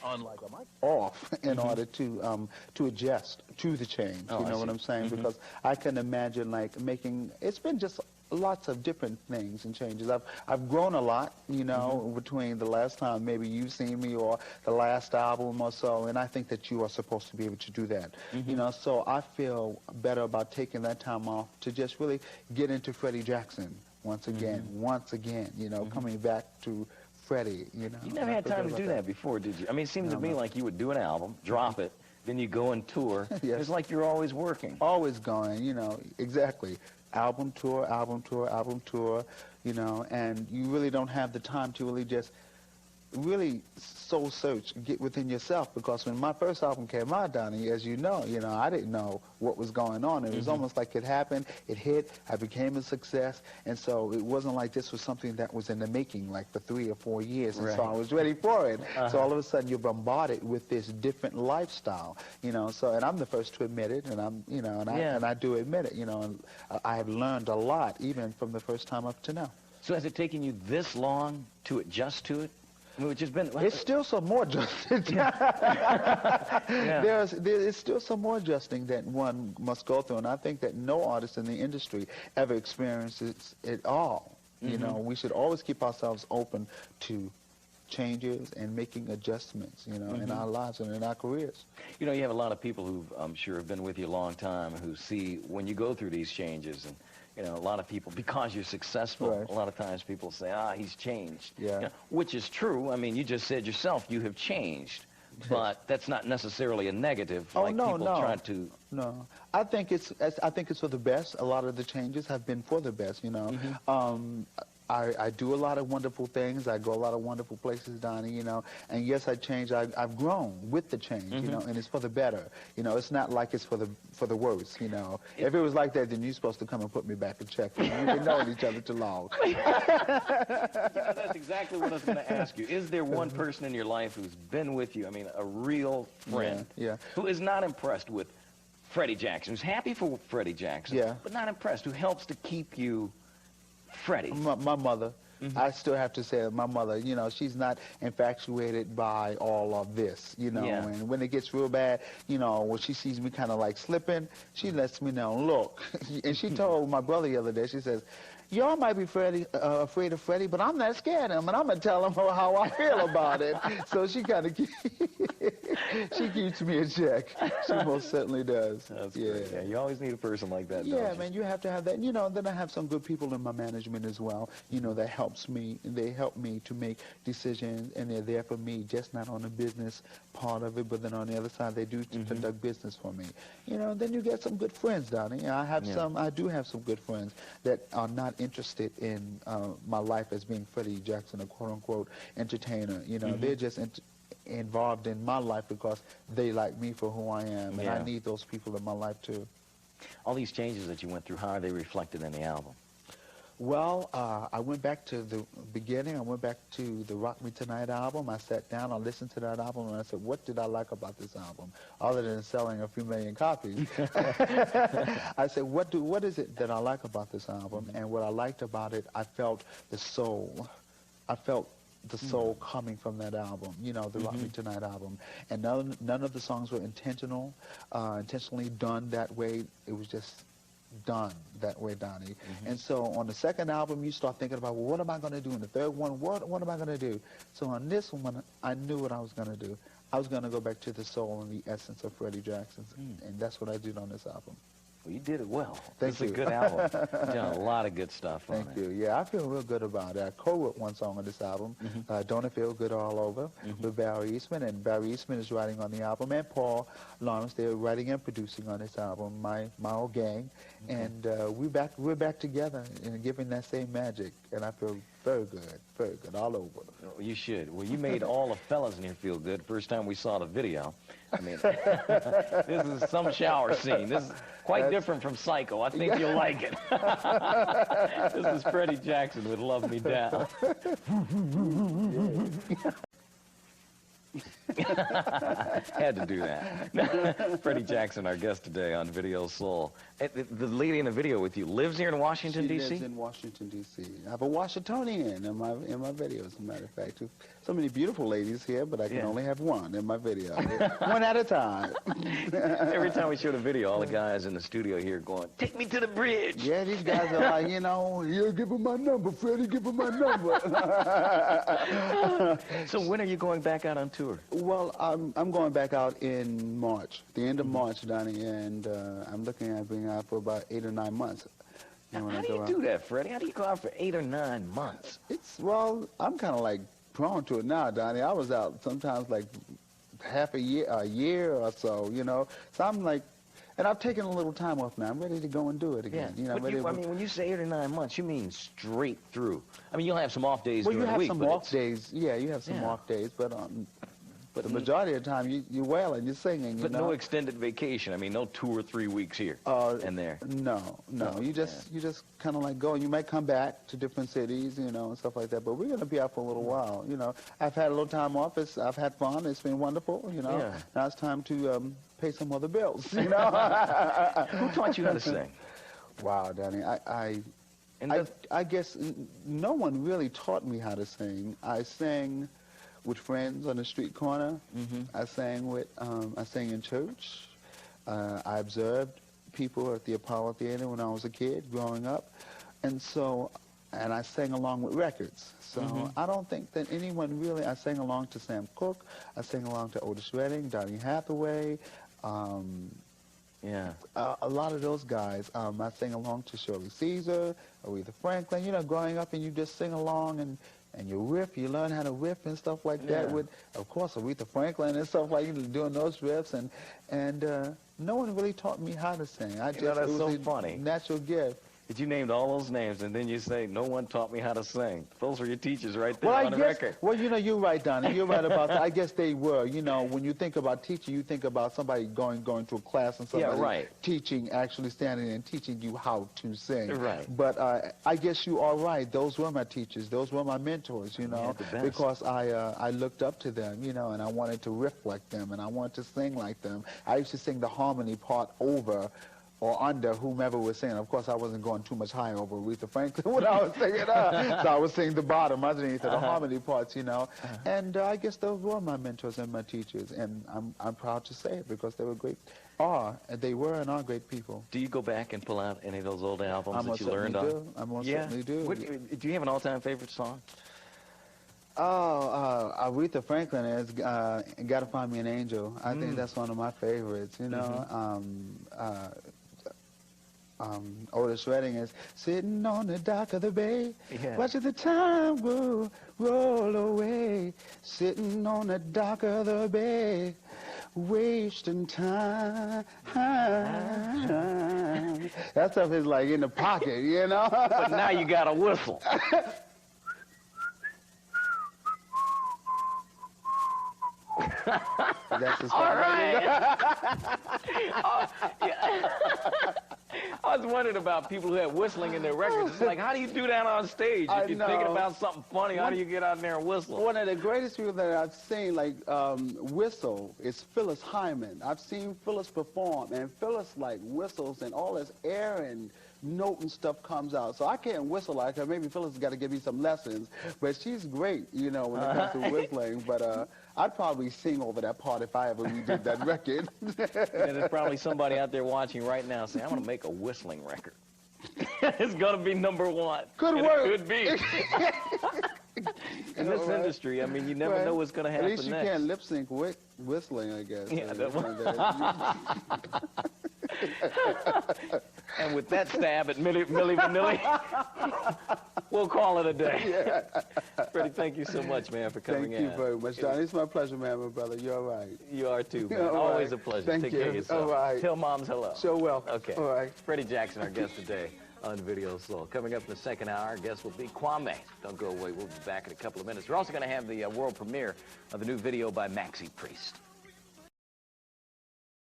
on like a mic off in order to adjust to the change. Oh, you know I what see. I'm saying? Because I can imagine like making. It's been just lots of different things and changes. I've grown a lot, you know, between the last time maybe you've seen me or the last album or so, and I think that you are supposed to be able to do that. You know, so I feel better about taking that time off to just really get into Freddie Jackson once again, you know, coming back to Freddie, you know. You never had time to do that before, did you? I mean, it seems to me like you would do an album, drop it, then you go and tour. Yes. It's like you're always working. Always going, you know, exactly. Album tour, album tour, album tour, you know, and you really don't have the time to really just really soul search, get within yourself, because when my first album came out, Donnie, as you know, I didn't know what was going on. It was almost like it happened, it hit, I became a success, and so it wasn't like this was something that was in the making, like for 3 or 4 years, and so I was ready for it. So all of a sudden you're bombarded with this different lifestyle, you know, so, and I'm the first to admit it, and I'm, you know, and I do admit it, you know, and I have learned a lot, even from the first time up to now. So has it taken you this long to adjust to it? Which has been... It's still some more adjusting. There's still some more adjusting that one must go through, and I think that no artist in the industry ever experiences it all. You know, we should always keep ourselves open to changes and making adjustments, you know, in our lives and in our careers. You know, you have a lot of people who, I'm sure, have been with you a long time who see when you go through these changes, and you know, a lot of people, because you're successful, a lot of times people say, he's changed. You know, which is true. I mean, you just said yourself, you have changed. But that's not necessarily a negative, like people try to... No, I think it's for the best. A lot of the changes have been for the best, you know. I do a lot of wonderful things. I go a lot of wonderful places, Donnie, you know. And yes, I changed. I've grown with the change, you know, and it's for the better. You know, it's not like it's for the worse, you know. If it was like that, then you're supposed to come and put me back in check. We've been knowing each other too long. That's exactly what I was going to ask you. Is there one person in your life who's been with you, I mean, a real friend, who is not impressed with Freddie Jackson, who's happy for Freddie Jackson, but not impressed, who helps to keep you Freddie? My mother. I still have to say that my mother, you know, she's not infatuated by all of this, you know, and when it gets real bad, you know, when she sees me kind of like slipping, she lets me know, look, and she told my brother the other day, she says, y'all might be afraid of Freddie, but I'm not scared of him, and I'm going to tell him how I feel about it. So she kind of she keeps me in check. She most certainly does. That's great. Yeah, you always need a person like that, don't you? Man, you have to have that. You know, then I have some good people in my management as well, you know, that helps me. They help me to make decisions, and they're there for me, just not on the business part of it, but then on the other side, they do conduct business for me. You know, then you get some good friends, Donnie. I do have some good friends that are not interested in my life as being Freddie Jackson, a quote-unquote entertainer. You know, they're just involved in my life because they like me for who I am, and I need those people in my life too. All these changes that you went through, how are they reflected in the album? Well, I went back to the beginning. I went back to the Rock Me Tonight album. I sat down, I listened to that album, and I said, what did I like about this album? Other than selling a few million copies. I said, what is it that I like about this album? And what I liked about it, I felt the soul. I felt the soul coming from that album, you know, the Rock Me Tonight album. And none of the songs were intentionally done that way. It was just done that way, Donnie. And so on the second album, you start thinking about, well, what am I going to do? In the third one, what am I going to do? So on this one, I knew what I was going to do. I was going to go back to the soul and the essence of Freddie Jackson, and that's what I did on this album. Well, you did it well. Thank you. It's a good album. You've done a lot of good stuff on it. Thank you. Yeah, I feel real good about it. I co-wrote one song on this album, Don't It Feel Good All Over, with Barry Eastman, and Barry Eastman is writing on the album, and Paul Lawrence, they're writing and producing on this album, my old gang, and we're back together and giving that same magic, and I feel very good, all over. Well, you should. Well, you made all the fellas in here feel good first time we saw the video. I mean, this is some shower scene. This is quite different from Psycho. I think you'll like it. This is Freddie Jackson with Love Me Down. Had to do that. Freddie Jackson, our guest today on Video Soul. The lady in the video with you lives here in Washington, D.C.? She lives in Washington, D.C. I have a Washingtonian in my video, as a matter of fact. So many beautiful ladies here, but I can only have one in my video. One at a time. Every time we show the video, all the guys in the studio here going, take me to the bridge. Yeah, these guys are like, you know, yeah, give him my number, Freddie, give him my number. So when are you going back out on tour? Well, I'm going back out in March, the end of March, Donnie, and I'm looking at being out for about 8 or 9 months. Now, how do you do that, Freddie? How do you go out for 8 or 9 months? Well, I'm kind of like prone to it now, Donnie. I was out sometimes like half a year or so, you know. So I'm like, and I've taken a little time off now. I'm ready to go and do it again. Yeah. You know, I mean, when you say 8 or 9 months, you mean straight through. I mean, you'll have some off days during the week. Well, you have some off days. Yeah, you have some off days, but the majority of the time you're wailing, you're singing. But no extended vacation. I mean, no 2 or 3 weeks here and there. No. You just kind of like go. You might come back to different cities, you know, and stuff like that. But we're going to be out for a little while. You know, I've had a little time off. I've had fun. It's been wonderful. You know. Yeah. Now it's time to pay some other bills. You know. Who taught you how to sing? Wow, Donnie. I guess no one really taught me how to sing. I sang with friends on the street corner. I sang in church. I observed people at the Apollo Theater when I was a kid growing up. And I sang along with records. So I don't think that anyone really, I sang along to Sam Cooke, I sang along to Otis Redding, Donny Hathaway, a lot of those guys. I sang along to Shirley Caesar, Aretha Franklin, you know, growing up, and you just sing along and you riff, you learn how to riff and stuff like that with, of course, Aretha Franklin and stuff like that, doing those riffs, and no one really taught me how to sing. That's so funny. Natural gift. That you named all those names, and then you say, no one taught me how to sing. Those were your teachers right there on the record. Well, you know, you're right, Donnie. You're right about that. I guess they were. You know, when you think about teaching, you think about somebody going to a class and somebody teaching, actually standing and teaching you how to sing. Right. But I guess you are right. Those were my teachers. Those were my mentors, you know, because I looked up to them, you know, and I wanted to riff like them, and I wanted to sing like them. I used to sing the harmony part over or under whomever was singing. Of course, I wasn't going too much higher over Aretha Franklin when I was singing so I was singing the bottom underneath the harmony parts, you know. And I guess those were my mentors and my teachers, and I'm proud to say it because they were great. They were and are great people. Do you go back and pull out any of those old albums that you learned on? I most certainly do. Do you have an all-time favorite song? Aretha Franklin is Gotta Find Me an Angel. I think that's one of my favorites, you know. Otis Redding is sitting on the dock of the bay, watching the time roll away, sitting on the dock of the bay, wasting time. That stuff is like in the pocket, you know. But now you got a whistle. That's just all right. I was wondering about people who have whistling in their records. It's like, how do you do that on stage? If you're thinking about something funny, how do you get out there and whistle? One of the greatest people that I've seen, like, whistle is Phyllis Hyman. I've seen Phyllis perform, and Phyllis, like, whistles, and all this air and note and stuff comes out. So I can't whistle like her. Maybe Phyllis has got to give me some lessons. But she's great, you know, when it comes to whistling. But I'd probably sing over that part if I ever redid that record. There's probably somebody out there watching right now saying, I'm going to make a whistling record. It's going to be #1. Good work. It could be. In this industry, I mean, you never know what's going to happen next. At least you can't lip sync whistling, I guess. Yeah, and with that stab at Milli Vanilli, we'll call it a day. Freddie, thank you so much, man, for coming in. Thank you very much, Donnie. It's my pleasure, man, my brother. You're all right. You are too, man. Always a pleasure. Take care of yourself. All right. Tell moms hello. Sure will. Okay. All right. Freddie Jackson, our guest today on Video Soul. Coming up in the second hour, our guest will be Kwame. Don't go away. We'll be back in a couple of minutes. We're also going to have the world premiere of the new video by Maxi Priest.